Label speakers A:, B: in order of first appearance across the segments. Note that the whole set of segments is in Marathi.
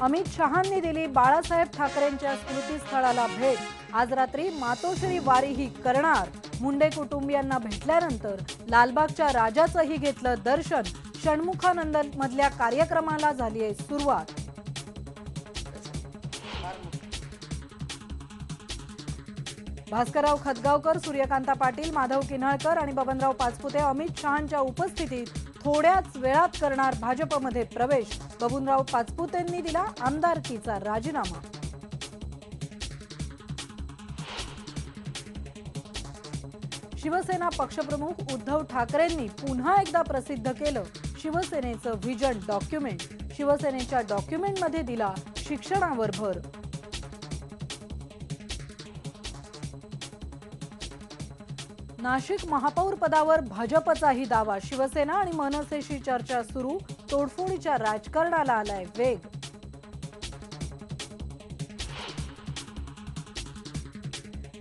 A: अमित शहांनी दिली बाळासाहेब ठाकरेंच्या स्मृतीस्थळाला भेट। आज रात्री मातोश्री वारीही करणार। मुंडे कुटुंबियांना भेटल्यानंतर लालबागच्या राजाचंही घेतलं दर्शन। षण्मुखानंद मधल्या कार्यक्रमाला झाली आहे सुरुवात। भास्करराव खतगावकर, सूर्यकांता पाटील, माधव किन्हळकर आणि बबनराव पाचपुते अमित शहांच्या उपस्थितीत थोड्याच वेळात करणार भाजपमध्ये प्रवेश। बबनराव पाचपुतेंनी दिला आमदारकीचा राजीनामा। शिवसेना पक्षप्रमुख उद्धव ठाकरेंनी पुन्हा एकदा प्रसिद्ध केलं शिवसेनेचं व्हिजन डॉक्युमेंट। शिवसेनेच्या डॉक्युमेंटमध्ये दिला शिक्षणावर भर। नाशिक महापौर पदावर भाजपचाही दावा। शिवसेना आणि मनसेशी चर्चा सुरू। तोडफोडीच्या राजकारणाला आलाय वेग।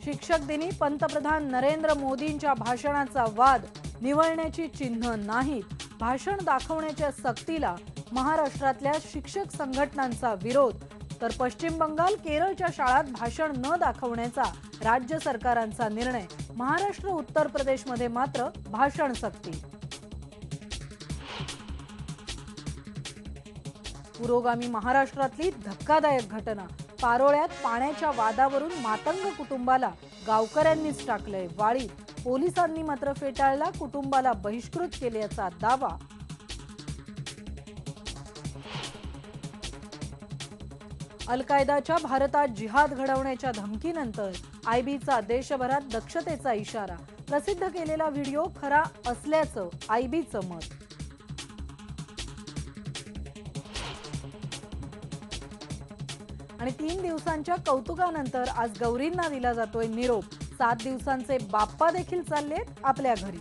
A: शिक्षक दिनी पंतप्रधान नरेंद्र मोदींच्या भाषणाचा वाद। निवळण्याची चिन्ह नाहीत। भाषण दाखवण्याच्या सक्तीला महाराष्ट्रातल्या शिक्षक संघटनांचा विरोध। तर पश्चिम बंगाल, केरळच्या शाळात भाषण न दाखवण्याचा राज्य सरकारांचा निर्णय। महाराष्ट्र, उत्तर प्रदेशमध्ये मात्र भाषण सक्ती। पुरोगामी महाराष्ट्रातली धक्कादायक घटना। पारोळ्यात पाण्याच्या वादावरून मातंग कुटुंबाला गावकऱ्यांनीच टाकलंय वाळीत। पोलिसांनी मात्र फेटाळला। कुटुंबाला बहिष्कृत केल्याचा दावा। अल-कायदाच्या भारतात जिहाद घडवण्याच्या धमकीनंतर आयबीचा देशभरात दक्षतेचा इशारा। प्रसिद्ध केलेला व्हिडिओ खरा असल्याचं आयबीचं मत। आणि 3 दिवसांच्या कौतुकानंतर आज गौरींना दिला जातोय निरोप। 7 दिवसांचे बाप्पा देखील चाललेत आपल्या घरी।